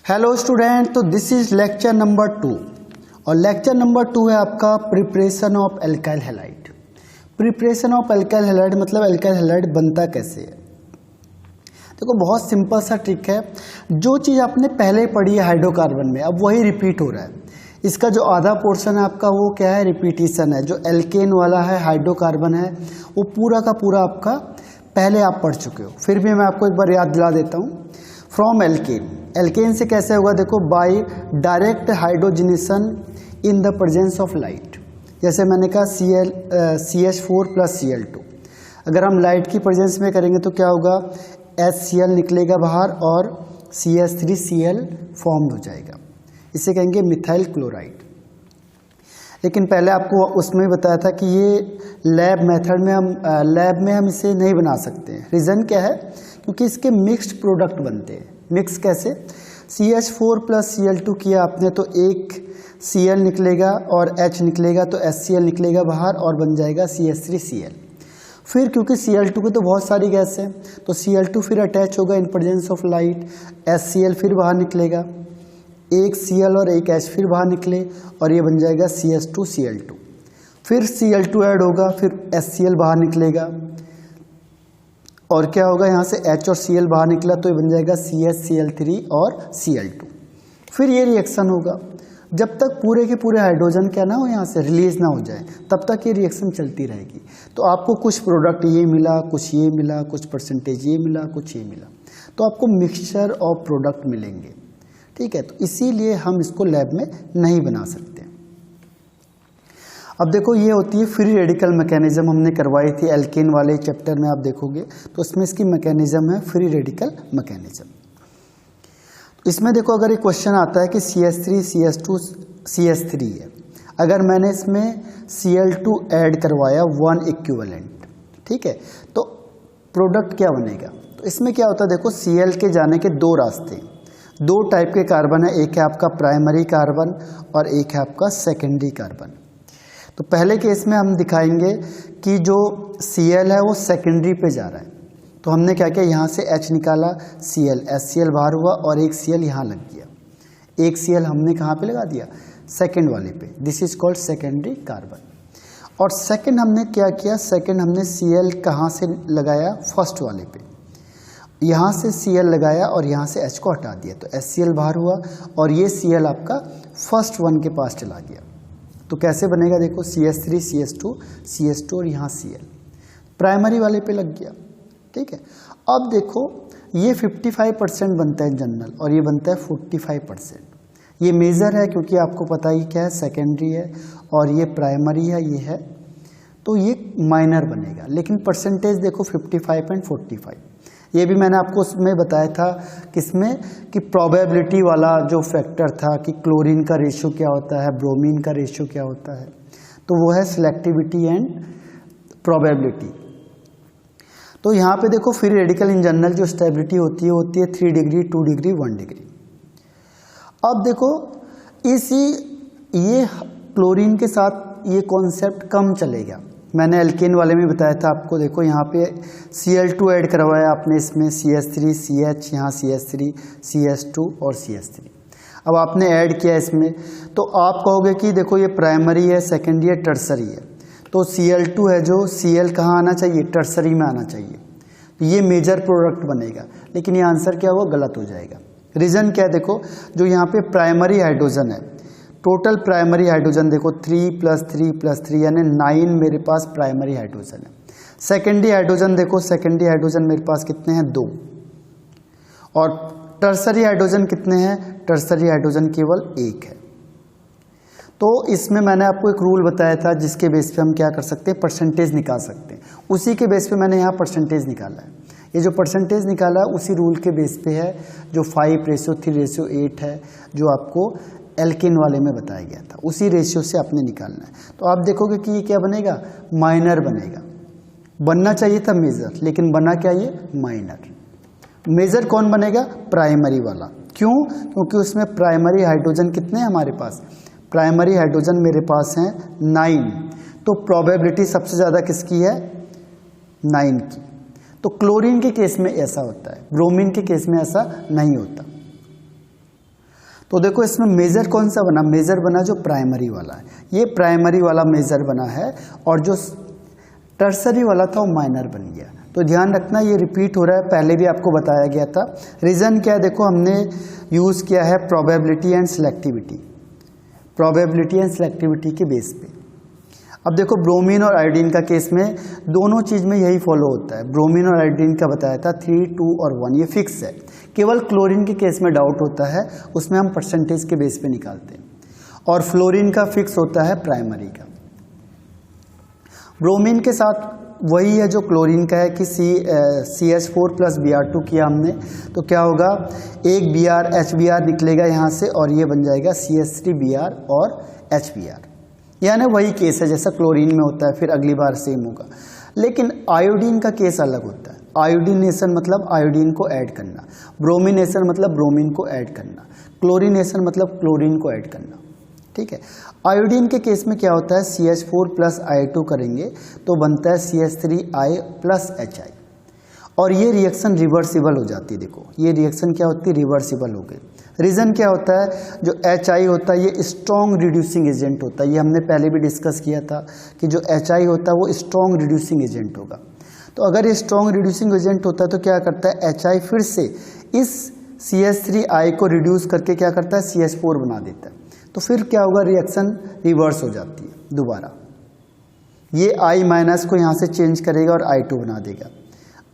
Hello student, तो this is lecture number 2 और lecture number 2 है आपका preparation of alkyl halide. Preparation of alkyl halide मतलब alkyl halide बनता कैसे है। देखो बहुत सिंपल सा ट्रिक है। जो चीज़ आपने पहले पढ़ी है हाइड्रोकार्बन में, अब वही रिपीट हो रहा है। इसका जो आधा पोर्शन है आपका वो क्या है, रिपीटिशन है। जो एल्केन वाला है, हाइड्रोकार्बन है, वो पूरा का पूरा आपका पहले आप पढ़ चुके हो। फिर भी मैं आपको एक बार याद दिला देता हूँ। फ्रॉम एल्केन, एल्केन से कैसे होगा, देखो by direct hydrogenation in the presence of light. जैसे मैंने कहा CH4 प्लस Cl2, अगर हम लाइट की प्रेजेंस में करेंगे तो क्या होगा, HCl निकलेगा बाहर और CH3Cl फॉर्म हो जाएगा। इसे कहेंगे मिथाइल क्लोराइड। लेकिन पहले आपको उसमें बताया था कि ये लैब मेथड में हम इसे नहीं बना सकते हैं। रीज़न क्या है, क्योंकि इसके मिक्स्ड प्रोडक्ट बनते हैं। मिक्स कैसे, CH4 प्लस Cl2 किया आपने तो एक Cl निकलेगा और H निकलेगा तो HCl निकलेगा बाहर और बन जाएगा CH3Cl। फिर क्योंकि Cl2 के तो बहुत सारी गैस है तो Cl2 फिर अटैच होगा in presence of light, HCl फिर बाहर निकलेगा, एक Cl और एक H फिर बाहर निकले और ये बन जाएगा CH2Cl2। फिर Cl2 ऐड होगा, फिर HCl बाहर निकलेगा और क्या होगा, यहाँ से H और Cl बाहर निकला तो ये बन जाएगा CHCl3 और Cl2। फिर ये रिएक्शन होगा। जब तक पूरे के पूरे हाइड्रोजन क्या ना हो, यहाँ से रिलीज ना हो जाए, तब तक ये रिएक्शन चलती रहेगी। तो आपको कुछ प्रोडक्ट ये मिला, कुछ ये मिला, कुछ परसेंटेज ये मिला, कुछ ये मिला, तो आपको मिक्सचर ऑफ प्रोडक्ट मिलेंगे। ठीक है, तो इसीलिए हम इसको लैब में नहीं बना सकते। अब देखो ये होती है फ्री रेडिकल मैकेनिज्म, हमने करवाई थी एल्केन वाले चैप्टर में। आप देखोगे तो उसमें इसकी मैकेनिज्म है फ्री रेडिकल मैकेनिज्म। इसमें देखो अगर ये क्वेश्चन आता है कि CH3 CH2 CH3 है, अगर मैंने इसमें Cl2 ऐड करवाया 1 इक्विवेलेंट, ठीक है, तो प्रोडक्ट क्या बनेगा। तो इसमें क्या होता है, देखो Cl के जाने के दो रास्ते, दो टाइप के कार्बन है। एक है आपका प्राइमरी कार्बन और एक है आपका सेकेंडरी कार्बन। तो पहले केस में हम दिखाएंगे कि जो Cl है वो सेकेंडरी पे जा रहा है। तो हमने क्या किया, यहाँ से H निकाला, Cl HCl बाहर हुआ और एक Cl यहाँ लग गया। एक Cl हमने कहाँ पे लगा दिया, सेकेंड वाले पे। This is called secondary carbon. और सेकेंड हमने क्या किया, सेकेंड हमने Cl कहाँ से लगाया, फर्स्ट वाले पे। यहाँ से Cl लगाया और यहाँ से H को हटा दिया तो HCl बाहर हुआ और ये Cl आपका फर्स्ट वन के पास चला गया। तो कैसे बनेगा, देखो CH3 CH2 और यहाँ Cl प्राइमरी वाले पे लग गया। ठीक है, अब देखो ये 55% बनता है जनरल और ये बनता है 45%। ये मेजर है क्योंकि आपको पता ही क्या है, सेकेंडरी है और ये प्राइमरी है, ये है, तो ये माइनर बनेगा। लेकिन परसेंटेज देखो 55 एंड 45। ये भी मैंने आपको उसमें बताया था किसमें, कि प्रोबेबिलिटी वाला जो फैक्टर था कि क्लोरीन का रेशियो क्या होता है, ब्रोमीन का रेशियो क्या होता है, तो वो है सिलेक्टिविटी एंड प्रोबेबिलिटी। तो यहाँ पे देखो फ्री रेडिकल इन जनरल जो स्टेबिलिटी होती है 3 डिग्री, 2 डिग्री, 1 डिग्री। अब देखो ये क्लोरीन के साथ ये कॉन्सेप्ट कम चलेगा। मैंने एल्केन वाले में बताया था आपको। देखो यहाँ पे Cl2 ऐड करवाया आपने, इसमें CH3 CH, यहाँ CH3 CH2 और CH3। अब आपने ऐड किया इसमें, तो आप कहोगे कि देखो ये प्राइमरी है, सेकेंडरी है, टर्सरी है। तो Cl2 है जो Cl कहाँ आना चाहिए, टर्सरी में आना चाहिए। तो ये मेजर प्रोडक्ट बनेगा। लेकिन ये आंसर क्या हुआ, गलत हो जाएगा। रीज़न क्या है, देखो जो यहाँ पे प्राइमरी हाइड्रोजन है, टोटल प्राइमरी हाइड्रोजन देखो 3 + 3 + 3 यानी 9 मेरे पास प्राइमरी हाइड्रोजन है। सेकेंडरी हाइड्रोजन देखो, सेकेंडरी हाइड्रोजन मेरे पास कितने हैं, 2। और टर्सरी हाइड्रोजन कितने हैं, टर्सरी हाइड्रोजन केवल 1 है। तो इसमें मैंने आपको एक रूल बताया था जिसके बेस पे हम क्या कर सकते हैं, परसेंटेज निकाल सकते हैं। उसी के बेस पे मैंने यहाँ परसेंटेज निकाला है। ये जो परसेंटेज निकाला है उसी रूल के बेस पे है जो 5:3:8 है, जो आपको एल्केन वाले में बताया गया था। उसी रेशियो से आपने निकालना है। तो आप देखोगे कि ये क्या बनेगा, माइनर बनेगा। बनना चाहिए था मेजर, लेकिन बना क्या, ये माइनर। मेजर कौन बनेगा, प्राइमरी वाला। क्यों, क्योंकि उसमें प्राइमरी हाइड्रोजन कितने हैं हमारे पास, प्राइमरी हाइड्रोजन मेरे पास हैं 9। तो प्रोबेबिलिटी सबसे ज़्यादा किसकी है, 9 की। तो क्लोरीन के केस में ऐसा होता है, ब्रोमीन के केस में ऐसा नहीं होता। तो देखो इसमें मेजर कौन सा बना, मेजर बना जो प्राइमरी वाला है, ये प्राइमरी वाला मेजर बना है, और जो टर्सरी वाला था वो माइनर बन गया। तो ध्यान रखना ये रिपीट हो रहा है, पहले भी आपको बताया गया था। रीज़न क्या है, देखो हमने यूज़ किया है probability and selectivity, probability and selectivity के बेस पे। अब देखो ब्रोमीन और आयोडीन का केस में दोनों चीज़ में यही फॉलो होता है। ब्रोमीन और आयोडीन का बताया था 3, 2 और 1, ये फिक्स है। केवल क्लोरीन के केस में डाउट होता है, उसमें हम परसेंटेज के बेस पे निकालते हैं, और फ्लोरीन का फिक्स होता है प्राइमरी का। ब्रोमीन के साथ वही है जो क्लोरीन का है कि CH4 + Br2 किया हमने, तो क्या होगा, एक Br HBr निकलेगा यहाँ से, और ये बन जाएगा CH3Br और HBr। यानी वही केस है जैसा क्लोरीन में होता है, फिर अगली बार सेम होगा। लेकिन आयोडीन का केस अलग होता है। आयोडीनेशन मतलब आयोडीन को ऐड करना, ब्रोमिनेशन मतलब ब्रोमीन को ऐड करना, क्लोरीनेशन मतलब क्लोरीन को ऐड करना। ठीक है, आयोडीन के केस में क्या होता है, CH4 + I2 करेंगे तो बनता है CH3I + HI, और ये रिएक्शन रिवर्सिबल हो जाती है। देखो ये रिएक्शन क्या होती है, रिवर्सिबल हो गई। रीज़न क्या होता है, जो HI होता है ये स्ट्रॉन्ग रिड्यूसिंग एजेंट होता है, ये हमने पहले भी डिस्कस किया था कि जो HI होता है वो स्ट्रॉन्ग रिड्यूसिंग एजेंट होगा। तो अगर ये स्ट्रॉन्ग रिड्यूसिंग एजेंट होता है तो क्या करता है, HI फिर से इस CH3I को रिड्यूस करके क्या करता है, CH4 बना देता है। तो फिर क्या होगा, रिएक्शन रिवर्स हो जाती है दोबारा। ये I- को यहाँ से चेंज करेगा और I2 बना देगा,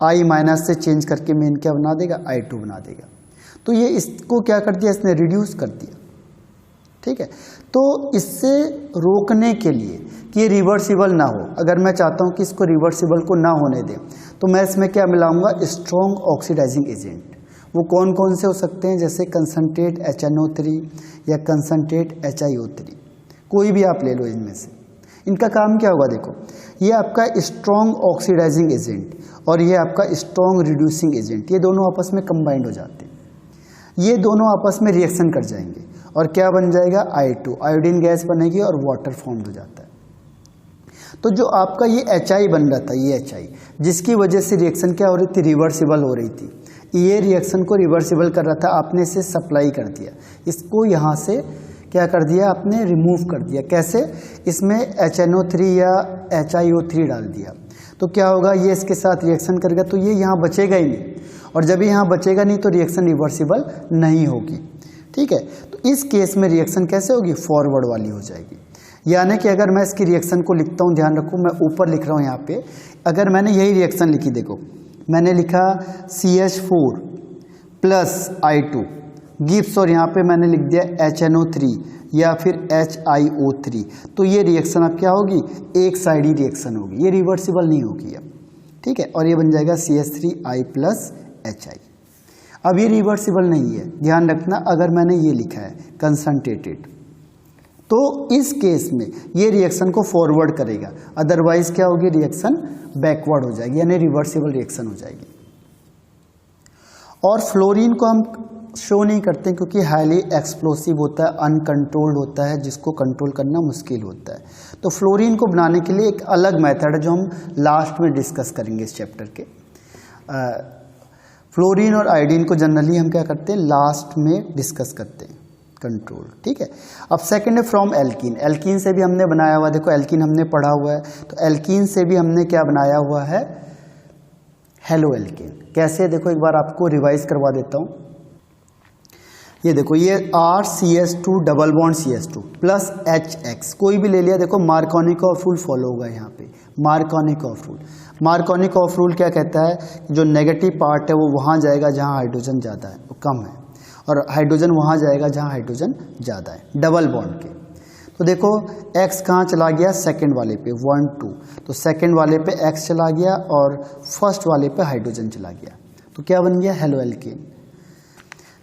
I- से चेंज करके मेन क्या बना देगा, I2 बना देगा। तो ये इसको क्या कर दिया, इसने रिड्यूस कर दिया। ठीक है, तो इससे रोकने के लिए कि ये रिवर्सिबल ना हो, अगर मैं चाहता हूँ कि इसको रिवर्सिबल को ना होने दें, तो मैं इसमें क्या मिलाऊंगा, स्ट्रॉन्ग ऑक्सीडाइजिंग एजेंट। वो कौन कौन से हो सकते हैं, जैसे कंसनट्रेट HNO3 या कंसनट्रेट HiO3, कोई भी आप ले लो इनमें से। इनका काम क्या होगा, देखो ये आपका स्ट्रॉन्ग ऑक्सीडाइजिंग एजेंट और ये आपका स्ट्रॉन्ग रिड्यूसिंग एजेंट, ये दोनों आपस में कंबाइंड हो जाते हैं। ये दोनों आपस में रिएक्शन कर जाएंगे और क्या बन जाएगा, I2, आयोडीन गैस बनेगी और वाटर फॉर्म हो जाता है। तो जो आपका ये HI बन रहा था, ये HI जिसकी वजह से रिएक्शन क्या हो रही थी, रिवर्सिबल हो रही थी, ये रिएक्शन को रिवर्सिबल कर रहा था, आपने इसे सप्लाई कर दिया, इसको यहाँ से क्या कर दिया, आपने रिमूव कर दिया। कैसे, इसमें HNO3 या HiO3 डाल दिया, तो क्या होगा, ये इसके साथ रिएक्शन करेगा तो ये यहाँ बचेगा ही नहीं, और जब यहाँ बचेगा नहीं तो रिएक्शन रिवर्सिबल नहीं होगी। ठीक है, तो इस केस में रिएक्शन कैसे होगी, फॉरवर्ड वाली हो जाएगी। यानी कि अगर मैं इसकी रिएक्शन को लिखता हूँ, ध्यान रखो मैं ऊपर लिख रहा हूँ यहाँ पे, अगर मैंने यही रिएक्शन लिखी, देखो मैंने लिखा CH4 + I2 गिव्स, और यहाँ पे मैंने लिख दिया HNO3 या फिर HiO3, तो ये रिएक्शन अब क्या होगी, एक साइडी रिएक्शन होगी, ये रिवर्सिबल नहीं होगी अब। ठीक है, और ये बन जाएगा CH3I + HI। अब ये रिवर्सिबल नहीं है, ध्यान रखना। अगर मैंने ये लिखा है कंसंट्रेटेड, तो इस केस में ये रिएक्शन को फॉरवर्ड करेगा, अदरवाइज क्या होगी, रिएक्शन बैकवर्ड हो जाएगी, यानी रिवर्सिबल रिएक्शन हो जाएगी। और फ्लोरीन को हम शो नहीं करते क्योंकि हाईली एक्सप्लोसिव होता है, अनकंट्रोल्ड होता है, जिसको कंट्रोल करना मुश्किल होता है। तो फ्लोरीन को बनाने के लिए एक अलग मेथड है जो हम लास्ट में डिस्कस करेंगे इस चैप्टर के। फ्लोरीन और आयोडीन को जनरली हम क्या करते हैं, लास्ट में डिस्कस करते हैं, कंट्रोल। ठीक है, अब सेकंड है फ्रॉम एल्कीन। एल्कीन से भी हमने बनाया हुआ, देखो एल्कीन हमने पढ़ा हुआ है, तो एल्कीन से भी हमने क्या बनाया हुआ है, हेलो एल्कीन। कैसे, देखो एक बार आपको रिवाइज करवा देता हूँ। ये देखो, ये RCH2 double bond CH2 + HX, कोई भी ले लिया, देखो मार्कोनिक ऑफ रूल फॉलो होगा यहाँ पे, मार्कोनिक ऑफ रूल। मार्कोनिक ऑफ रूल क्या कहता है, जो नेगेटिव पार्ट है वो वहाँ जाएगा जहाँ हाइड्रोजन ज़्यादा है, वो कम है, और हाइड्रोजन वहाँ जाएगा जहाँ हाइड्रोजन ज़्यादा है, डबल बॉन्ड के। तो देखो X कहाँ चला गया, सेकंड वाले पे 1 2, तो सेकंड वाले पे X चला गया और फर्स्ट वाले पे हाइड्रोजन चला गया, तो क्या बन गया, हेलो एल्कीन।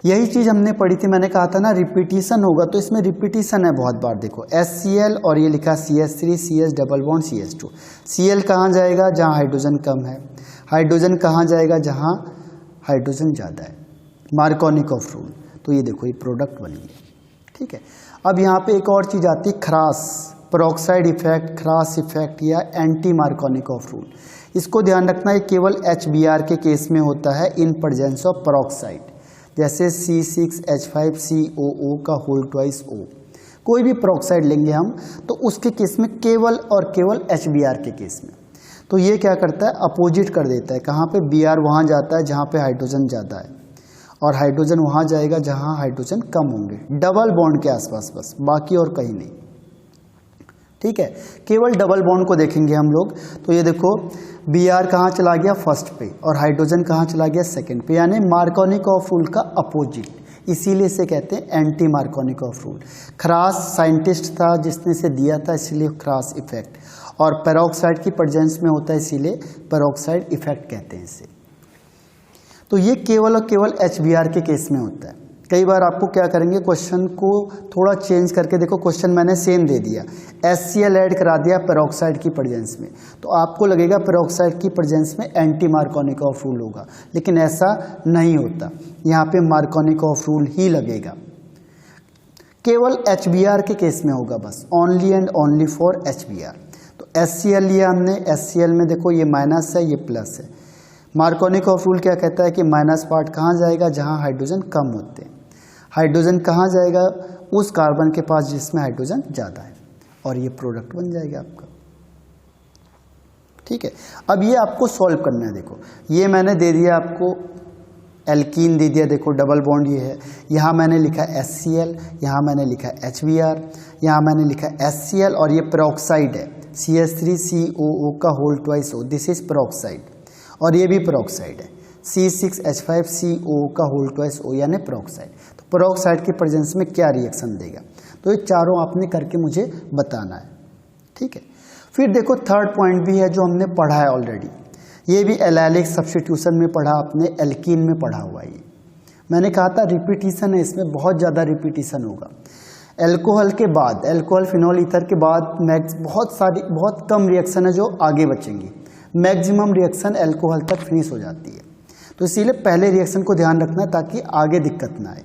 यही चीज़ हमने पढ़ी थी, मैंने कहा था ना रिपीटिशन होगा, तो इसमें रिपीटिशन है बहुत बार। देखो HCl और ये लिखा CH3 CH double bond CH2, Cl कहाँ जाएगा, जहाँ हाइड्रोजन कम है, हाइड्रोजन कहाँ जाएगा, जहाँ हाइड्रोजन ज़्यादा है, मार्कोनिक ऑफ रूल। तो ये देखो ये प्रोडक्ट बन गया। ठीक है, अब यहाँ पे एक और चीज़ आती है, खरास पेरोक्साइड इफेक्ट, खरास इफेक्ट या एंटी मार्कोनिक ऑफ रूल। इसको ध्यान रखना, ये केवल HBr के केस में होता है, इन प्रेजेंस ऑफ पेरोक्साइड। जैसे C6H5COO का होल ट्वाइस O। कोई भी पेरोक्साइड लेंगे हम तो उसके केस में केवल और केवल HBr के केस में तो ये क्या करता है, अपोजिट कर देता है। कहाँ पे Br वहाँ जाता है जहाँ पे हाइड्रोजन ज़्यादा है और हाइड्रोजन वहाँ जाएगा जहाँ हाइड्रोजन कम होंगे, डबल बॉन्ड के आसपास बस, बाकी और कहीं नहीं। ठीक है, केवल डबल बॉन्ड को देखेंगे हम लोग तो ये देखो Br कहाँ चला गया, फर्स्ट पे, और हाइड्रोजन कहाँ चला गया, सेकंड पे, यानी मार्कोनिकॉफ रूल का अपोजिट। इसीलिए इसे कहते हैं anti Markovnikov rule. Cross scientist था जिसने इसे दिया था, इसीलिए क्रास इफेक्ट, और पेरोक्साइड की प्रेजेंस में होता है इसीलिए पेरोक्साइड इफेक्ट कहते हैं इसे। तो ये केवल और केवल HBr के केस में होता है। कई बार आपको क्या करेंगे, क्वेश्चन को थोड़ा चेंज करके, देखो क्वेश्चन मैंने सेम दे दिया, HCl ऐड करा दिया पेरोक्साइड की प्रेजेंस में, तो आपको लगेगा पेरोक्साइड की प्रेजेंस में एंटी मार्कोनिकॉफ रूल होगा, लेकिन ऐसा नहीं होता। यहाँ पे मार्कोनिकॉफ रूल ही लगेगा, केवल HBr के केस में होगा बस, only and only for HBr। तो HCl लिया हमने, HCl में देखो ये माइनस है, ये प्लस है। मार्कोनिकॉफ रूल क्या कहता है कि माइनस पार्ट कहाँ जाएगा, जहाँ हाइड्रोजन कम होते हैं। हाइड्रोजन कहाँ जाएगा, उस कार्बन के पास जिसमें हाइड्रोजन ज़्यादा है, और ये प्रोडक्ट बन जाएगा आपका। ठीक है, अब ये आपको सॉल्व करना है। देखो ये मैंने दे दिया आपको, एल्कीन दे दिया, देखो डबल बॉन्ड ये है, यहाँ मैंने लिखा HCl, यहाँ मैंने लिखा HBr, यहाँ मैंने लिखा HCl, और ये पेरोक्साइड है CH3COO का whole twice O, this is peroxide, और ये भी पेरोक्साइड है C6H5COO का होल ट्वाइस O यानी पेरोक्साइड। तो पेरोक्साइड की प्रेजेंस में क्या रिएक्शन देगा, तो ये चारों आपने करके मुझे बताना है। ठीक है, फिर देखो थर्ड पॉइंट भी है जो हमने पढ़ा है ऑलरेडी, ये भी एलाइलिक सब्स्टिट्यूशन में पढ़ा आपने, एल्कीन में पढ़ा हुआ है। ये मैंने कहा था रिपीटिशन है, इसमें बहुत ज़्यादा रिपीटिशन होगा। एल्कोहल के बाद, एल्कोहल फिनॉल ईथर के बाद बहुत कम रिएक्शन है जो आगे बचेंगी, मैक्सिमम रिएक्शन एल्कोहल तक फिनिश हो जाती है। तो इसीलिए पहले रिएक्शन को ध्यान रखना है ताकि आगे दिक्कत ना आए।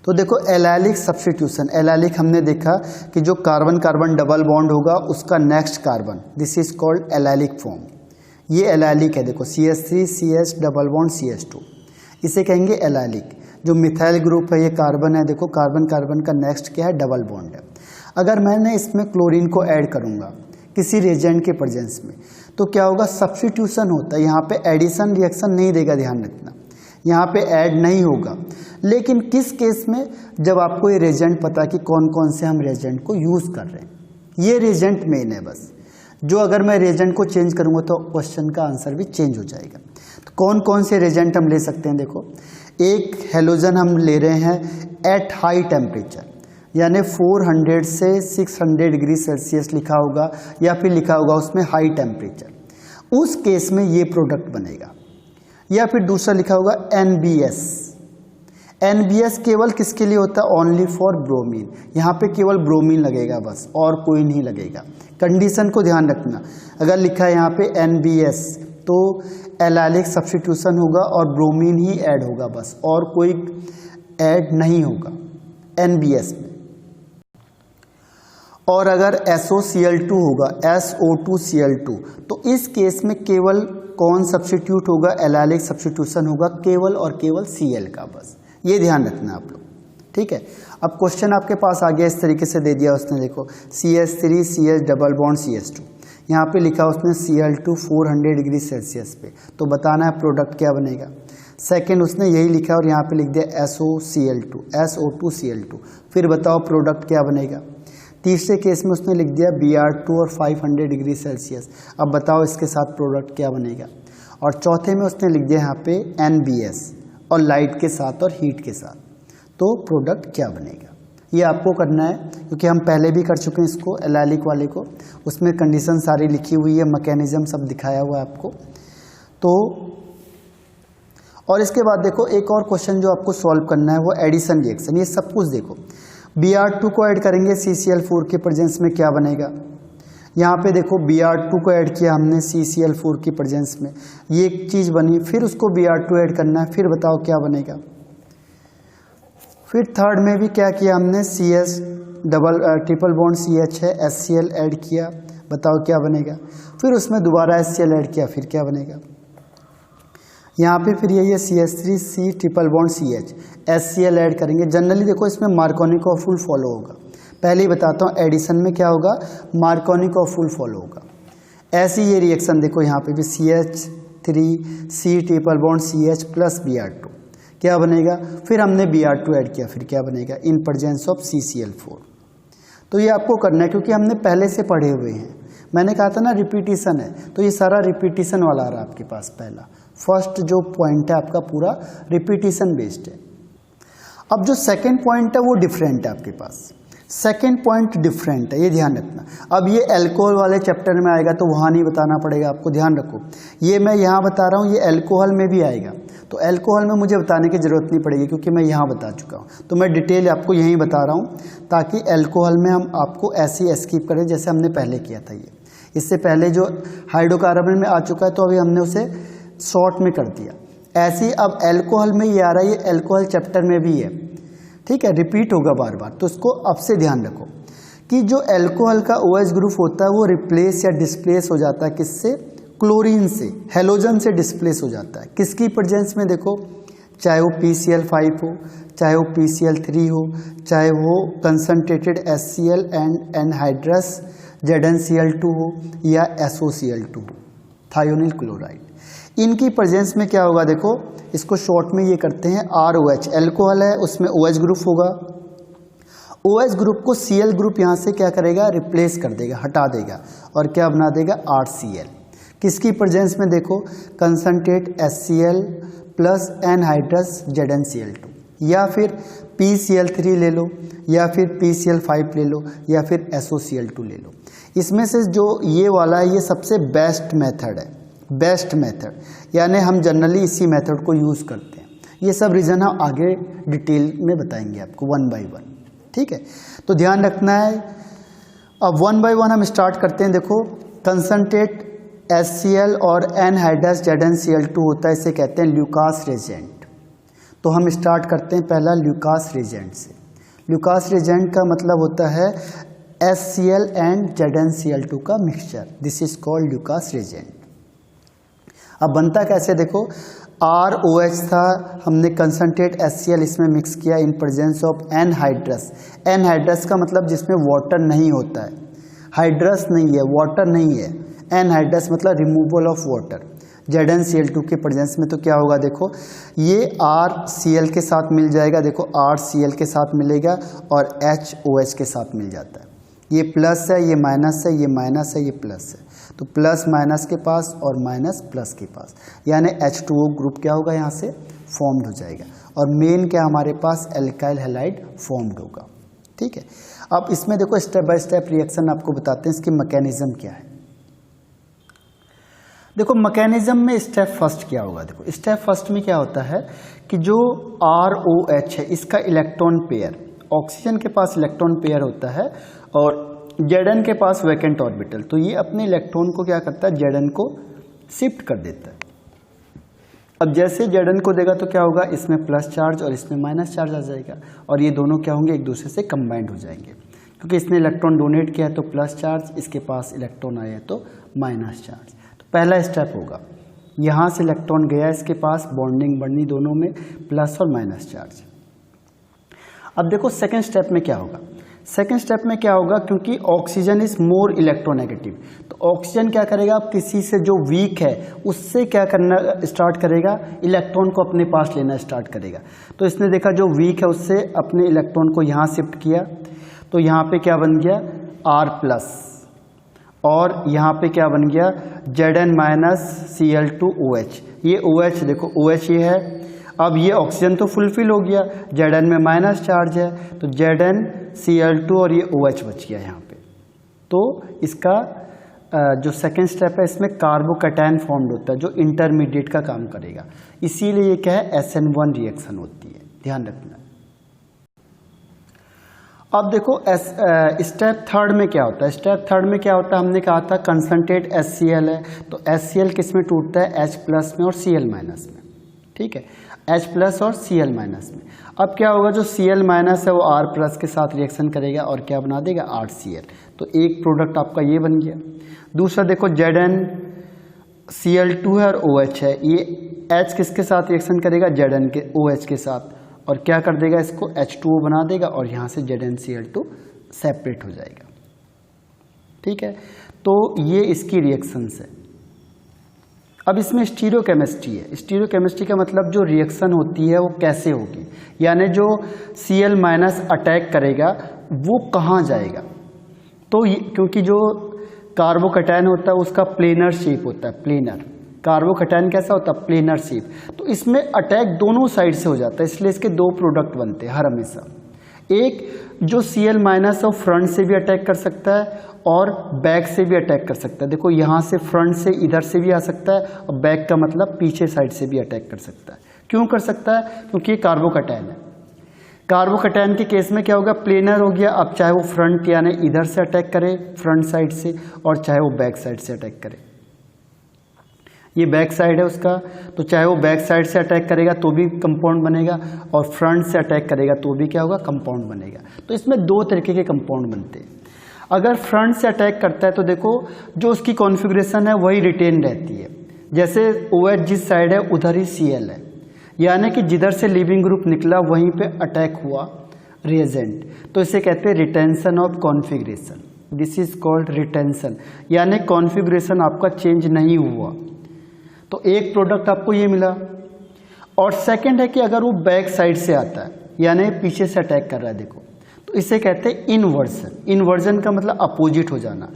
तो देखो एलाइलिक सब्स्टिट्यूशन, एलाइलिक हमने देखा कि जो कार्बन कार्बन डबल बॉन्ड होगा उसका next carbon, this is called allylic form. ये एलाइलिक है, देखो CH3CH डबल बॉन्ड CH2, इसे कहेंगे एलाइलिक। जो मिथाइल ग्रुप है ये कार्बन है, देखो कार्बन कार्बन का नेक्स्ट क्या है, डबल बॉन्ड है। अगर मैंने इसमें क्लोरीन को ऐड करूँगा किसी रिएजेंट के प्रेजेंस में तो क्या होगा, सब्स्टिट्यूशन होता है। यहाँ पे एडिशन रिएक्शन नहीं देगा, ध्यान रखना, यहाँ पे ऐड नहीं होगा। लेकिन किस केस में, जब आपको ये रिएजेंट पता कि कौन कौन से हम रिएजेंट को यूज़ कर रहे हैं, ये रिएजेंट मेन है बस। जो अगर मैं रिएजेंट को चेंज करूँगा तो क्वेश्चन का आंसर भी चेंज हो जाएगा। तो कौन कौन से रिएजेंट हम ले सकते हैं, देखो एक हेलोजन हम ले रहे हैं एट हाई टेम्परेचर, यानी 400 से 600 डिग्री सेल्सियस लिखा होगा, या फिर लिखा होगा उसमें हाई टेम्परेचर, उस केस में ये प्रोडक्ट बनेगा। या फिर दूसरा लिखा होगा NBS, NBS केवल किसके लिए होता है, ओनली फॉर ब्रोमीन, यहाँ पे केवल ब्रोमीन लगेगा बस, और कोई नहीं लगेगा। कंडीशन को ध्यान रखना, अगर लिखा है यहाँ पे NBS तो एलाइलिक सब्स्टिट्यूशन होगा और ब्रोमीन ही ऐड होगा बस, और कोई ऐड नहीं होगा NBS में। और अगर SOCl2 होगा, SO2Cl2, तो इस केस में केवल कौन सब्स्टिट्यूट होगा, एलाइलिक सब्स्टिट्यूशन होगा केवल और केवल Cl का बस, ये ध्यान रखना आप लोग। ठीक है, अब क्वेश्चन आपके पास आ गया, इस तरीके से दे दिया उसने, देखो CH3CH डबल बॉन्ड CH2, यहाँ पे लिखा उसने Cl2 400 डिग्री सेल्सियस पे, तो बताना है प्रोडक्ट क्या बनेगा। सेकेंड उसने यही लिखा और यहाँ पे लिख दिया SOCl2 SO2Cl2, फिर बताओ प्रोडक्ट क्या बनेगा। तीसरे केस में उसने लिख दिया Br2 और 500 डिग्री सेल्सियस, अब बताओ इसके साथ प्रोडक्ट क्या बनेगा। और चौथे में उसने लिख दिया यहाँ पे NBS और लाइट के साथ और हीट के साथ, तो प्रोडक्ट क्या बनेगा। ये आपको करना है क्योंकि हम पहले भी कर चुके हैं इसको, एलाइलिक वाले को, उसमें कंडीशन सारी लिखी हुई है, मैकेनिज्म सब दिखाया हुआ है आपको। तो और इसके बाद देखो एक और क्वेश्चन जो आपको सॉल्व करना है वो एडिशन रिएक्शन, ये सब कुछ देखो। Br2 को ऐड करेंगे CCl4 के प्रेजेंस में क्या बनेगा, यहाँ पे देखो Br2 को ऐड किया हमने CCl4 की प्रेजेंस में, ये एक चीज़ बनी, फिर उसको Br2 ऐड करना है, फिर बताओ क्या बनेगा। फिर थर्ड में भी क्या किया हमने, CH ट्रिपल बॉन्ड CH है, HCl ऐड किया, बताओ क्या बनेगा। फिर उसमें दोबारा HCl ऐड किया, फिर क्या बनेगा। यहाँ पे फिर यही है CH3 C triple bond CH HCl add करेंगे। जनरली देखो इसमें मार्कोनी का फुल फॉलो होगा, पहले ही बताता हूँ एडिशन में क्या होगा, मार्कोनी का फुल फॉलो होगा। ऐसी ये रिएक्शन देखो यहाँ पे भी CH3 C triple bond CH plus Br2 क्या बनेगा, फिर हमने Br2 ऐड किया, फिर क्या बनेगा, इन प्रेजेंस ऑफ CCl4। तो ये आपको करना है क्योंकि हमने पहले से पढ़े हुए हैं। मैंने कहा था ना रिपीटिशन है, तो ये सारा रिपीटिशन वाला आ रहा है आपके पास। पहला फर्स्ट जो पॉइंट है आपका पूरा रिपीटिशन बेस्ड है। अब जो सेकंड पॉइंट है वो डिफरेंट है आपके पास, सेकंड पॉइंट डिफरेंट है, ये ध्यान रखना। अब ये अल्कोहल वाले चैप्टर में आएगा तो वहाँ नहीं बताना पड़ेगा आपको, ध्यान रखो। ये मैं यहाँ बता रहा हूँ, ये अल्कोहल में भी आएगा, तो अल्कोहल में मुझे बताने की ज़रूरत नहीं पड़ेगी क्योंकि मैं यहाँ बता चुका हूँ। तो मैं डिटेल आपको यहीं बता रहा हूँ ताकि अल्कोहल में हम आपको ऐसे स्किप करें जैसे हमने पहले किया था। ये इससे पहले जो हाइड्रोकार्बन में आ चुका है तो अभी हमने उसे शॉर्ट में कर दिया। ऐसे ही अब अल्कोहल में ये आ रहा है, ये अल्कोहल चैप्टर में भी है, ठीक है, रिपीट होगा बार बार। तो इसको अब से ध्यान रखो कि जो अल्कोहल का OH ग्रुप होता है वो रिप्लेस या डिस्प्लेस हो जाता है किससे, क्लोरीन से, हेलोजन से डिस्प्लेस हो जाता है। किसकी प्रेजेंस में, देखो चाहे वो PCl5 हो, चाहे वो PCl3 हो, चाहे वो concentrated HCl and anhydrous ZnCl2 हो या SOCl2 हो, थायोनिल क्लोराइड। इनकी प्रेजेंस में क्या होगा, देखो इसको शॉर्ट में ये करते हैं ROH। अल्कोहल है उसमें OH ग्रुप होगा, OH ग्रुप को Cl ग्रुप यहाँ से क्या करेगा, रिप्लेस कर देगा, हटा देगा और क्या बना देगा, RCl। किसकी प्रेजेंस में, देखो concentrate HCl plus anhydrous ZnCl2 या फिर PCl3 ले लो या फिर PCl5 ले लो या फिर SOCl2 ले लो। इसमें से जो ये वाला है ये सबसे बेस्ट मेथड है, बेस्ट मेथड, यानी हम जनरली इसी मेथड को यूज़ करते हैं। ये सब रीज़न हम आगे डिटेल में बताएंगे आपको 1 by 1, ठीक है। तो ध्यान रखना है। अब 1 by 1 हम स्टार्ट करते हैं। देखो कंसनट्रेट HCl और एनहाइड्रस ZnCl2 होता है, इसे कहते हैं ल्यूकास रिएजेंट। तो हम स्टार्ट करते हैं पहला ल्यूकास रिएजेंट से। ल्यूकास रिएजेंट का मतलब होता है HCl एंड ZnCl2 का mixture, this is called Lucas reagent. अब बनता कैसे, देखो ROH था, हमने कंसनट्रेट HCl इसमें मिक्स किया in presence of anhydrous. Anhydrous का मतलब जिसमें वाटर नहीं होता है, हाइड्रस नहीं है, वाटर नहीं है, एनहाइड्रस मतलब रिमूवल ऑफ वाटर। ZnCl2 के प्रेजेंस में तो क्या होगा, देखो ये RCl के साथ मिल जाएगा, देखो RCl के साथ मिलेगा और HOH के साथ मिल जाता है। ये प्लस है, ये माइनस है, ये माइनस है, ये प्लस है, तो प्लस माइनस के पास और माइनस प्लस के पास, यानी H2O ग्रुप क्या होगा, यहाँ से फॉर्म्ड हो जाएगा और मेन क्या हमारे पास एल्काइल हैलाइड फॉर्म्ड होगा, ठीक है। अब इसमें देखो स्टेप बाय स्टेप रिएक्शन आपको बताते हैं, इसकी मैकेनिज्म क्या है। देखो मैकेनिज्म में स्टेप फर्स्ट क्या होगा, देखो स्टेप फर्स्ट में क्या होता है कि जो ROH है इसका इलेक्ट्रॉन पेयर, ऑक्सीजन के पास इलेक्ट्रॉन पेयर होता है और Zn के पास वैकेंट ऑर्बिटल, तो ये अपने इलेक्ट्रॉन को क्या करता है, Zn को शिफ्ट कर देता है। अब जैसे Zn को देगा तो क्या होगा, इसमें प्लस चार्ज और इसमें माइनस चार्ज आ जाएगा और ये दोनों क्या होंगे, एक दूसरे से कंबाइंड हो जाएंगे क्योंकि इसने इलेक्ट्रॉन डोनेट किया है तो प्लस चार्ज, इसके पास इलेक्ट्रॉन आया है तो माइनस चार्ज। तो पहला स्टेप होगा, यहाँ से इलेक्ट्रॉन गया इसके पास, बॉन्डिंग बढ़नी दोनों में, प्लस और माइनस चार्ज। अब देखो सेकेंड स्टेप में क्या होगा, सेकेंड स्टेप में क्या होगा, क्योंकि ऑक्सीजन इज मोर इलेक्ट्रोनेगेटिव, तो ऑक्सीजन क्या करेगा, अब किसी से जो वीक है उससे क्या करना स्टार्ट करेगा, इलेक्ट्रॉन को अपने पास लेना स्टार्ट करेगा। तो इसने देखा जो वीक है उससे अपने इलेक्ट्रॉन को यहाँ शिफ्ट किया, तो यहाँ पे क्या बन गया R+ और यहाँ पे क्या बन गया Zn-Cl2OH। ये OH देखो OH ये है, अब ये ऑक्सीजन तो फुलफिल हो गया, Zn में माइनस चार्ज है तो Zn-Cl2 और ये OH बच गया यहाँ पे। तो इसका जो सेकेंड स्टेप है इसमें कार्बोकैटायन फॉर्म्ड होता है जो इंटरमीडिएट का काम करेगा, इसीलिए ये क्या है SN1 रिएक्शन होती है, ध्यान रखना। अब देखो स्टेप थर्ड में क्या होता है, स्टेप थर्ड में क्या होता है, हमने कहा था कंसनट्रेट HCl है तो HCl किस में टूटता है, H+ में और Cl- में, ठीक है, H+ और Cl- में। अब क्या होगा, जो Cl- है वो R+ के साथ रिएक्शन करेगा और क्या बना देगा RCl, तो एक प्रोडक्ट आपका ये बन गया। दूसरा देखो Zn Cl2 है और OH है, ये H किसके साथ रिएक्शन करेगा, Zn के OH के साथ, और क्या कर देगा, इसको H2O बना देगा और यहाँ से ZnCl2 सेपरेट हो जाएगा। ठीक है, तो ये इसकी रिएक्शंस है। अब इसमें स्टीरियोकेमिस्ट्री है। स्टीरियोकेमिस्ट्री का मतलब जो रिएक्शन होती है वो कैसे होगी, यानी जो Cl- अटैक करेगा वो कहाँ जाएगा। तो क्योंकि जो कार्बोकैटायन होता है उसका प्लेनर शेप होता है, प्लेनर। कार्बोकैटायन कैसा होता है, प्लेनर शेप। तो इसमें अटैक दोनों साइड से हो जाता है, इसलिए इसके दो प्रोडक्ट बनते हैं हर हमेशा। एक जो Cl- है फ्रंट से भी अटैक कर सकता है और बैक से भी अटैक कर सकता है। देखो यहाँ से फ्रंट से इधर से भी आ सकता है और बैक का मतलब पीछे साइड से भी अटैक कर सकता है। क्यों कर सकता है, क्योंकि ये कार्बोकैटायन है। कार्बोकैटायन के केस में क्या होगा, प्लेनर हो गया। अब चाहे वो फ्रंट यानी इधर से अटैक करे फ्रंट साइड से, और चाहे वो बैक साइड से अटैक करे। ये बैक साइड है उसका, तो चाहे वो बैक साइड से अटैक करेगा तो भी कंपाउंड बनेगा, और फ्रंट से अटैक करेगा तो भी क्या होगा, कंपाउंड बनेगा। तो इसमें दो तरीके के कंपाउंड बनते हैं। अगर फ्रंट से अटैक करता है तो देखो जो उसकी कॉन्फ़िगरेशन है वही रिटेन रहती है। जैसे OH जिस साइड है उधर ही Cl है, यानी कि जिधर से लिविंग ग्रुप निकला वहीं पे अटैक हुआ रिएजेंट, तो इसे कहते हैं retention of configuration. This is called retention, यानी कॉन्फ़िगरेशन आपका चेंज नहीं हुआ। तो एक प्रोडक्ट आपको ये मिला। और सेकंड है कि अगर वो बैक साइड से आता है यानी पीछे से अटैक कर रहा है, देखो, तो इसे कहते हैं इन्वर्जन। इन्वर्जन का मतलब अपोजिट हो जाना,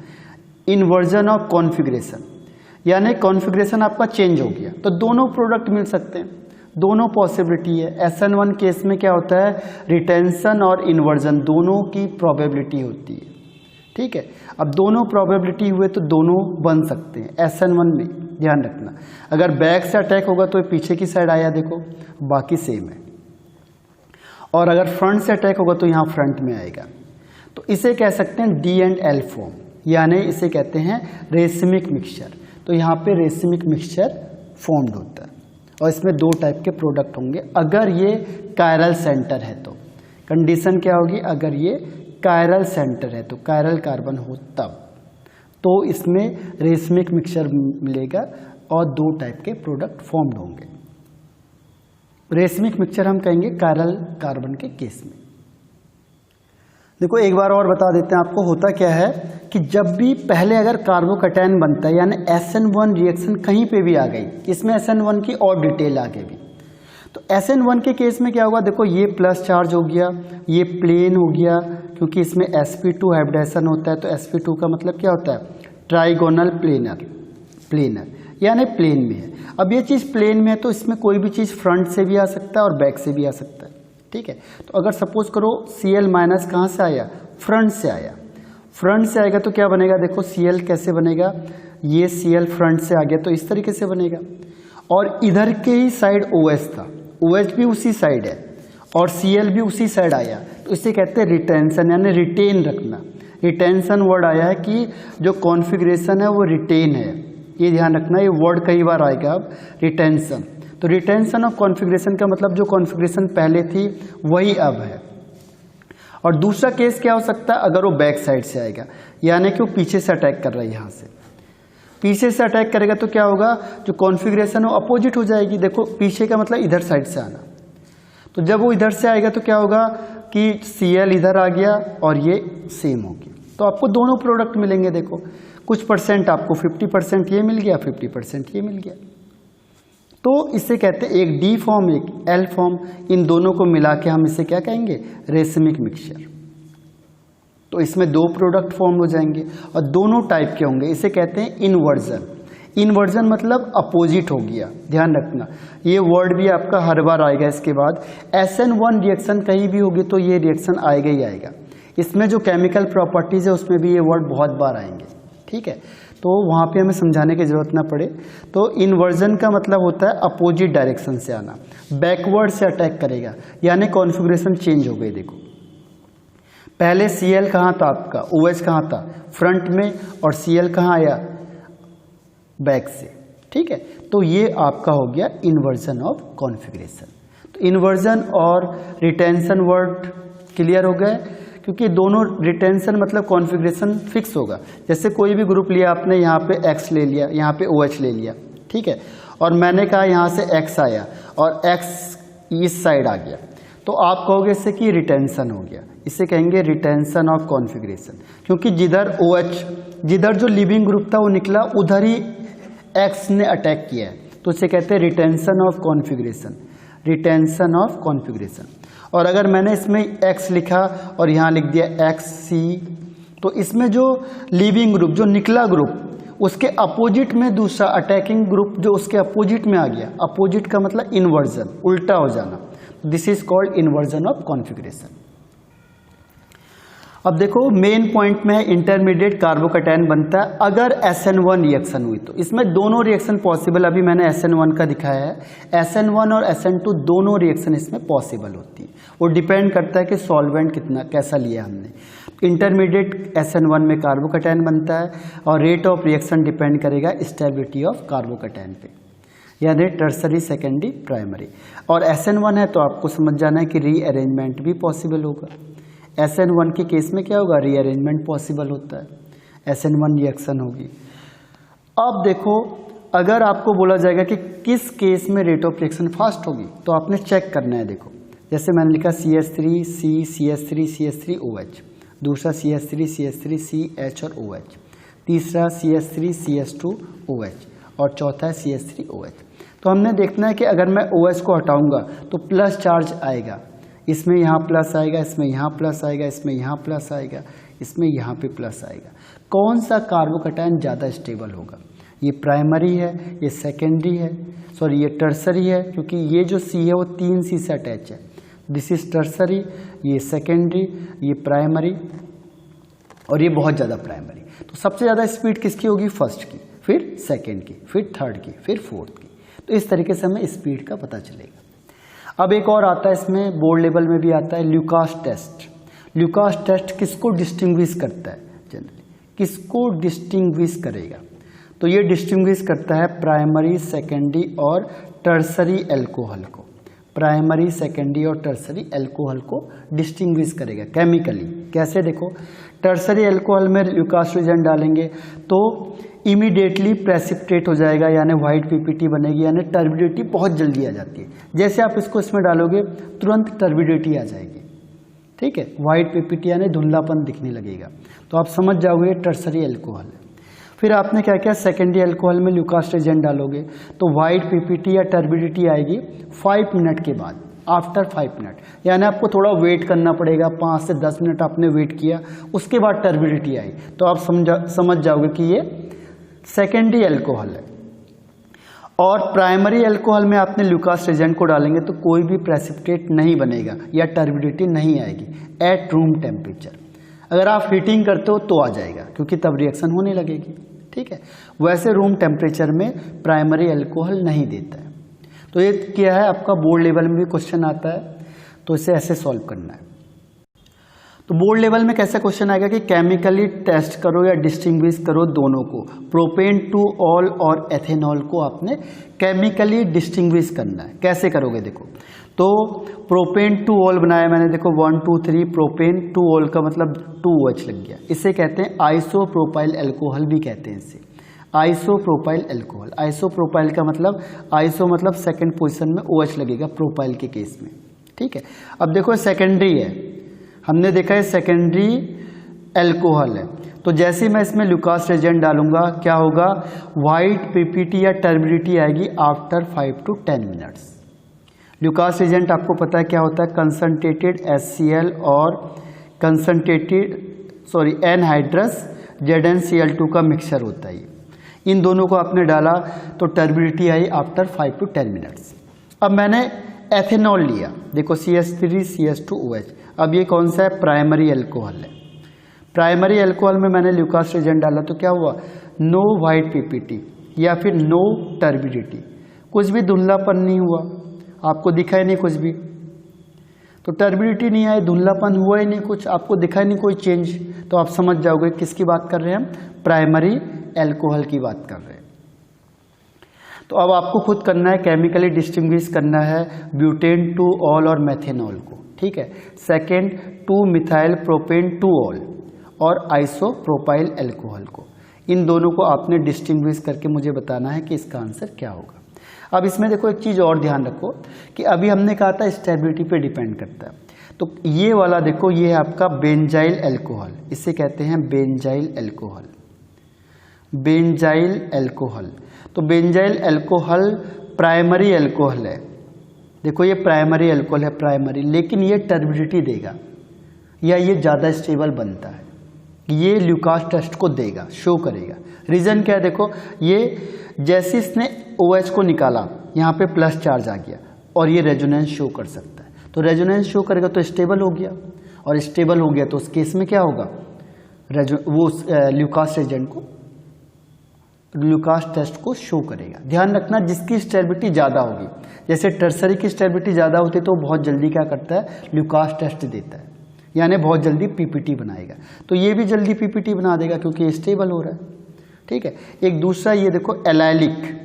इन्वर्जन ऑफ कॉन्फ़िगरेशन, यानी कॉन्फ़िगरेशन आपका चेंज हो गया। तो दोनों प्रोडक्ट मिल सकते हैं, दोनों पॉसिबिलिटी है। SN1 केस में क्या होता है, रिटेंशन और इन्वर्जन दोनों की प्रोबेबिलिटी होती है। ठीक है, अब दोनों प्रोबेबिलिटी हुए तो दोनों बन सकते हैं। SN1 में ध्यान रखना, अगर बैक से अटैक होगा तो पीछे की साइड आया, देखो बाकी सेम है, और अगर फ्रंट से अटैक होगा तो यहाँ फ्रंट में आएगा। तो इसे कह सकते हैं D&L फॉर्म, यानी इसे कहते हैं रेसिमिक मिक्सचर। तो यहाँ पे रेसिमिक मिक्सचर फॉर्म्ड होता है, और इसमें दो टाइप के प्रोडक्ट होंगे। अगर ये कायरल सेंटर है तो कंडीशन क्या होगी, अगर ये कायरल सेंटर है तो कायरल कार्बन हो तब, तो इसमें रेसिमिक मिक्सचर मिलेगा और दो टाइप के प्रोडक्ट फॉर्म्ड होंगे। रेसिमिक मिक्सचर हम कहेंगे कायरल कार्बन के केस में। देखो एक बार और बता देते हैं आपको, होता क्या है कि जब भी पहले अगर कार्बोकैटायन बनता है यानी SN1 रिएक्शन कहीं पे भी आ गई, इसमें SN1 की और डिटेल आगे भी, तो SN1 के केस में क्या होगा, देखो ये प्लस चार्ज हो गया, ये प्लेन हो गया, क्योंकि इसमें sp2 हाइब्रिडेशन होता है। तो sp2 का मतलब क्या होता है, ट्राइगोनल प्लेनर, प्लेनर यानी प्लेन में है। अब ये चीज़ प्लेन में है तो इसमें कोई भी चीज़ फ्रंट से भी आ सकता है और बैक से भी आ सकता है। ठीक है, तो अगर सपोज करो Cl- कहाँ से आया, फ्रंट से आया, फ्रंट से आएगा तो क्या बनेगा, देखो Cl कैसे बनेगा, ये Cl फ्रंट से आ गया तो इस तरीके से बनेगा, और इधर के ही साइड OH था, OH भी उसी साइड है और Cl भी उसी साइड आया, तो इसे कहते हैं रिटेंशन, यानी रिटेन रखना। रिटेंशन वर्ड आया है कि जो कॉन्फ़िगरेशन है वो रिटेन है, ये ध्यान रखना, ये वर्ड कई बार आएगा अब, रिटेंशन। तो रिटेंशन ऑफ कॉन्फ़िगरेशन का मतलब जो कॉन्फ़िगरेशन पहले थी वही अब है। और दूसरा केस क्या हो सकता है, अगर वो बैक साइड से आएगा, यानी कि वो पीछे से अटैक कर रहा है, यहाँ से पीछे से अटैक करेगा तो क्या होगा, जो कॉन्फ़िगरेशन है वो अपोजिट हो जाएगी। देखो पीछे का मतलब इधर साइड से आना, तो जब वो इधर से आएगा तो क्या होगा कि Cl इधर आ गया और ये सेम हो गया, तो आपको दोनों प्रोडक्ट मिलेंगे। देखो कुछ परसेंट आपको 50% ये मिल गया, 50% ये मिल गया। तो इसे कहते हैं एक D फॉर्म एक L फॉर्म, इन दोनों को मिला के हम इसे क्या कहेंगे, रेसिमिक मिक्सचर। तो इसमें दो प्रोडक्ट फॉर्म हो जाएंगे और दोनों टाइप के होंगे, इसे कहते हैं इन्वर्जन। इन्वर्जन मतलब अपोजिट हो गया, ध्यान रखना, ये वर्ड भी आपका हर बार आएगा। इसके बाद SN1 रिएक्शन कहीं भी होगी तो ये रिएक्शन आएगा ही आएगा। इसमें जो केमिकल प्रॉपर्टीज है उसमें भी ये वर्ड बहुत बार आएंगे। ठीक है, तो वहाँ पे हमें समझाने की जरूरत ना पड़े। तो इन्वर्जन का मतलब होता है अपोजिट डायरेक्शन से आना, बैकवर्ड से अटैक करेगा, यानी कॉन्फ़िगरेशन चेंज हो गई। देखो पहले Cl कहाँ था आपका, OH कहाँ था, फ्रंट में, और Cl कहाँ आया, बैक से। ठीक है, तो ये आपका हो गया इन्वर्जन ऑफ कॉन्फ़िगरेशन। तो इन्वर्जन और रिटेंशन वर्ड क्लियर हो गए, क्योंकि दोनों रिटेंशन मतलब कॉन्फ़िगरेशन फिक्स होगा। जैसे कोई भी ग्रुप लिया आपने, यहाँ पे X ले लिया, यहाँ पे OH ले लिया, ठीक है, और मैंने कहा यहाँ से X आया और X इस साइड आ गया, तो आप कहोगे इससे कि रिटेंशन हो गया। इसे कहेंगे रिटेंशन ऑफ कॉन्फ़िगरेशन, क्योंकि जिधर जो लिविंग ग्रुप था वो निकला, उधर ही X ने अटैक किया है, तो इसे कहते हैं retention of configuration, retention of configuration. और अगर मैंने इसमें X लिखा और यहाँ लिख दिया XC, तो इसमें जो लिविंग ग्रुप, जो निकला ग्रुप, उसके अपोजिट में दूसरा अटैकिंग ग्रुप जो उसके अपोजिट में आ गया। अपोजिट का मतलब इन्वर्जन, उल्टा हो जाना। This is called inversion of configuration. अब देखो मेन पॉइंट में इंटरमीडिएट कार्बोकैटायन बनता है अगर SN1 रिएक्शन हुई तो। इसमें दोनों रिएक्शन पॉसिबल, अभी मैंने SN1 का दिखाया है। SN1 और SN2 दोनों रिएक्शन इसमें पॉसिबल होती है। वो डिपेंड करता है कि सॉल्वेंट कितना कैसा लिया हमने। इंटरमीडिएट SN1 में कार्बोकैटायन बनता है और रेट ऑफ रिएक्शन डिपेंड करेगा स्टेबिलिटी ऑफ कार्बोकैटायन पे, यानी टर्सरी, सेकेंडरी, प्राइमरी। और SN1 है तो आपको समझ जाना है कि रीअरेंजमेंट भी पॉसिबल होगा। SN1 के केस में क्या होगा, रीअरेंजमेंट पॉसिबल होता है, SN1 रिएक्शन होगी। अब देखो अगर आपको बोला जाएगा कि किस केस में रेट ऑफ रिएक्शन फास्ट होगी, तो आपने चेक करना है। देखो जैसे मैंने लिखा CH3 C CH3 CH3 OH, दूसरा CH3 CH3 C H और OH, तीसरा CH3 CH2 OH और चौथा है CH3 OH। तो हमने देखना है कि अगर मैं OH को हटाऊंगा तो प्लस चार्ज आएगा, इसमें यहाँ प्लस आएगा, इसमें यहाँ प्लस आएगा, इसमें यहाँ प्लस आएगा, इसमें यहाँ पे प्लस आएगा। कौन सा कार्बोकैटायन ज़्यादा स्टेबल होगा? ये प्राइमरी है, ये सेकेंडरी है, सॉरी ये टर्सरी है, क्योंकि ये जो C है वो 3 C से अटैच है। दिस इज टर्सरी, ये सेकेंडरी, ये प्राइमरी और ये बहुत ज़्यादा प्राइमरी। तो सबसे ज़्यादा स्पीड किसकी होगी? फर्स्ट की, फिर सेकेंड की, फिर थर्ड की, फिर फोर्थ की। तो इस तरीके से हमें स्पीड का पता चलेगा। अब एक और आता है इसमें, बोर्ड लेवल में भी आता है, ल्यूकास टेस्ट। ल्यूकास टेस्ट किसको डिस्टिंग्विश करता है? जनरली किसको डिस्टिंग्विश करेगा? तो ये डिस्टिंग्विश करता है प्राइमरी, सेकेंडरी और टर्सरी एल्कोहल को। प्राइमरी, सेकेंडरी और टर्सरी एल्कोहल को डिस्टिंग्विश करेगा केमिकली। कैसे? देखो टर्सरी एल्कोहल में ल्यूकास रिएजेंट डालेंगे तो इमीडिएटली प्रेसिपिटेट हो जाएगा, यानी व्हाइट पीपीटी बनेगी, यानी टर्बिडिटी बहुत जल्दी आ जाती है। जैसे आप इसको इसमें डालोगे तुरंत टर्बिडिटी आ जाएगी, ठीक है, व्हाइट पीपीटी यानी धुंधलापन दिखने लगेगा। तो आप समझ जाओगे टर्सरी एल्कोहल है। फिर आपने क्या किया, सेकेंडरी एल्कोहल में ल्यूकास रिएजेंट डालोगे तो व्हाइट पीपीटी या टर्बिडिटी आएगी 5 मिनट के बाद, आफ्टर 5 मिनट, यानी आपको थोड़ा वेट करना पड़ेगा। 5 से 10 मिनट आपने वेट किया, उसके बाद टर्बिडिटी आई, तो आप समझ जाओगे कि ये सेकेंडरी एल्कोहल है। और प्राइमरी एल्कोहल में आपने ल्यूकास रिएजेंट को डालेंगे तो कोई भी प्रेसिपिटेट नहीं बनेगा या टर्बिडिटी नहीं आएगी एट रूम टेम्परेचर। अगर आप हीटिंग करते हो तो आ जाएगा, क्योंकि तब रिएक्शन होने लगेगी, ठीक है। वैसे रूम टेम्परेचर में प्राइमरी एल्कोहल नहीं देता है। तो ये क्या है, आपका बोर्ड लेवल में भी क्वेश्चन आता है, तो इसे ऐसे सॉल्व करना है। तो बोर्ड लेवल में कैसा क्वेश्चन आएगा कि केमिकली टेस्ट करो या डिस्टिंग्विश करो दोनों को, प्रोपेन टू ऑल और एथेनॉल को आपने केमिकली डिस्टिंग्विश करना है। कैसे करोगे? देखो तो प्रोपेन टू ऑल बनाया मैंने, देखो 1 2 3, प्रोपेन टू ऑल का मतलब 2OH लग गया। इसे कहते हैं आइसोप्रोपाइल एल्कोहल भी कहते हैं इसे, आइसोप्रोपाइल एल्कोहल। आइसोप्रोपाइल का मतलब, आइसो मतलब सेकंड पोजीशन में OH लगेगा प्रोपाइल के केस में, ठीक है। अब देखो सेकेंडरी है, हमने देखा है सेकेंडरी एल्कोहल है, तो जैसे ही मैं इसमें ल्यूकास रिएजेंट डालूंगा क्या होगा, व्हाइट पीपीटी या टर्बिडिटी आएगी after 5 to 10 minutes. Lucas reagent आपको पता है क्या होता है, कंसंट्रेटेड HCl और कंसंट्रेटेड एनहाइड्रस ZnCl2 का मिक्सचर होता है। इन दोनों को आपने डाला तो turbidity I after 5 to 10 minutes. अब मैंने एथेनॉल लिया, देखो CH3 CH2OH। अब ये कौन सा है, प्राइमरी एल्कोहल है। प्राइमरी एल्कोहल में मैंने ल्यूकास रिएजेंट डाला तो क्या हुआ, नो व्हाइट पीपीटी या फिर नो टर्बिडिटी, कुछ भी धुंधलापन नहीं हुआ, आपको दिखा ही नहीं कुछ भी। तो टर्बिडिटी नहीं आई, धुंधलापन हुआ ही नहीं, कुछ आपको दिखा ही नहीं कोई चेंज, तो आप समझ जाओगे किसकी बात कर रहे हैं हम, प्राइमरी एल्कोहल की बात कर रहे हैं। तो अब आपको खुद करना है, केमिकली डिस्टिंग्विश करना है ब्यूटेन टू ऑल और मेथेनॉल को, ठीक है। सेकेंड 2 मिथाइल प्रोपेन 2 ऑल और आइसोप्रोपाइल एल्कोहल को, इन दोनों को आपने डिस्टिंग्विश करके मुझे बताना है कि इसका आंसर क्या होगा। अब इसमें देखो एक चीज़ और ध्यान रखो कि अभी हमने कहा था स्टेबिलिटी पे डिपेंड करता है, तो ये वाला देखो ये है आपका बेंजाइल एल्कोहल, इसे कहते हैं बेंजाइल एल्कोहल। बेंजाइल एल्कोहल, तो बेंजाइल एल्कोहल प्राइमरी एल्कोहल है, देखो ये प्राइमरी एल्कोहल है, प्राइमरी, लेकिन ये टर्बिडिटी देगा या ये ज़्यादा स्टेबल बनता है, ये ल्यूकास टेस्ट को देगा, शो करेगा। रीज़न क्या है, देखो ये जैसे इसने OH को निकाला यहाँ पे प्लस चार्ज आ गया और ये रेजोनेंस शो कर सकता है, तो रेजोनेंस शो करेगा तो स्टेबल हो गया, और स्टेबल हो गया तो उस केस में क्या होगा, वो ल्यूकास एजेंट को, ल्यूकास टेस्ट को शो करेगा। ध्यान रखना जिसकी स्टेबिलिटी ज़्यादा होगी, जैसे टर्सरी की स्टेबिलिटी ज़्यादा होती है तो बहुत जल्दी क्या करता है, ल्यूकास टेस्ट देता है, यानी बहुत जल्दी PPT बनाएगा, तो ये भी जल्दी PPT बना देगा क्योंकि ये स्टेबल हो रहा है, ठीक है। एक दूसरा ये देखो allylic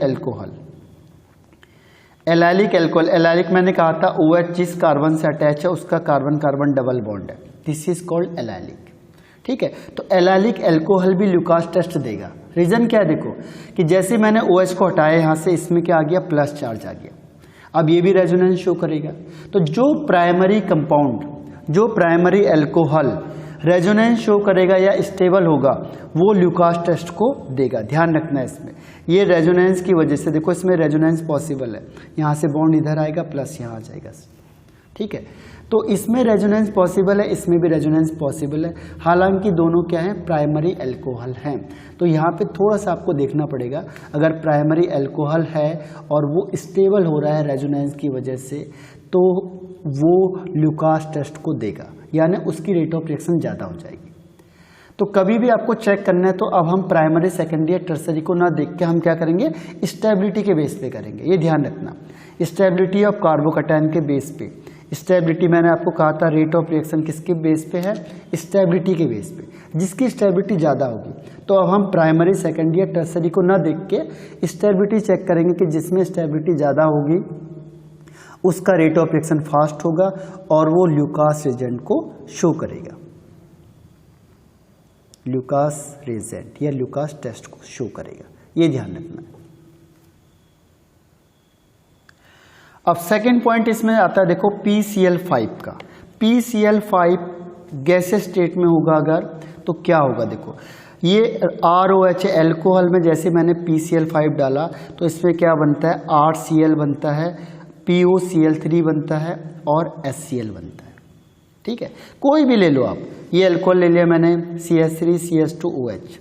alcohol, allylic alcohol, allylic मैंने कहा था OH जिस कार्बन से अटैच है उसका कार्बन कार्बन डबल बॉन्ड है, दिस इज कॉल्ड एलाइलिक, ठीक है। तो एलाइलिक एल्कोहल भी ल्यूकास टेस्ट देगा। रीजन क्या है, देखो कि जैसे मैंने OH को हटाया यहाँ से, इसमें क्या आ गया, प्लस चार्ज आ गया, अब ये भी रेजोनेंस शो करेगा। तो जो प्राइमरी कंपाउंड, जो प्राइमरी एल्कोहल रेजोनेंस शो करेगा या स्टेबल होगा वो ल्यूकास टेस्ट को देगा। ध्यान रखना है इसमें, ये रेजोनेंस की वजह से, देखो इसमें रेजोनेंस पॉसिबल है, यहाँ से बॉन्ड इधर आएगा प्लस यहाँ आ जाएगा, ठीक है। तो इसमें रेजोनेंस पॉसिबल है, इसमें भी रेजोनेंस पॉसिबल है, हालांकि दोनों क्या है, प्राइमरी एल्कोहल हैं। तो यहाँ पे थोड़ा सा आपको देखना पड़ेगा, अगर प्राइमरी एल्कोहल है और वो स्टेबल हो रहा है रेजोनेंस की वजह से, तो वो ल्यूकास टेस्ट को देगा, यानी उसकी रेट ऑफ रिएक्शन ज़्यादा हो जाएगी। तो कभी भी आपको चेक करना है तो अब हम प्राइमरी सेकेंडरी या टर्सरी को ना देख के हम क्या करेंगे, स्टेबिलिटी के बेस पे करेंगे। ये ध्यान रखना, स्टेबिलिटी ऑफ कार्बोकैटायन के बेस पे। स्टेबिलिटी मैंने आपको कहा था रेट ऑफ रिएक्शन किसके बेस पे है, स्टेबिलिटी के बेस पे, जिसकी स्टेबिलिटी ज़्यादा होगी। तो अब हम प्राइमरी सेकेंडरी या टर्सरी को ना देख के स्टेबिलिटी चेक करेंगे कि जिसमें स्टेबिलिटी ज़्यादा होगी उसका रेट ऑफ रिएक्शन फास्ट होगा और वो ल्यूकास रिएजेंट को शो करेगा, ल्यूकास रिएजेंट या ल्यूकास टेस्ट को शो करेगा, ये ध्यान रखना है। अब सेकेंड पॉइंट इसमें आता है, देखो PCl5 का। PCl5 गैसेस स्टेट में होगा अगर, तो क्या होगा, देखो ये ROH एल्कोहल में जैसे मैंने PCl5 डाला तो इसमें क्या बनता है, RCl बनता है, POCl3 बनता है और HCl बनता है, ठीक है। कोई भी ले लो आप, ये अल्कोहल ले लिया मैंने CH3 CH2OH,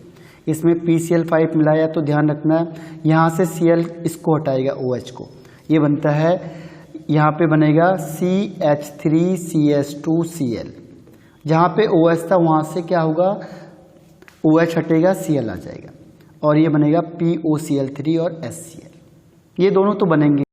इसमें PCl5 मिलाया, तो ध्यान रखना है यहाँ से Cl इसको हटाएगा OH को, ये बनता है, यहाँ पे बनेगा CH3 CH2Cl, जहाँ पे OH था वहाँ से क्या होगा, OH हटेगा Cl आ जाएगा और ये बनेगा POCl3 और HCl, ये दोनों तो बनेंगे।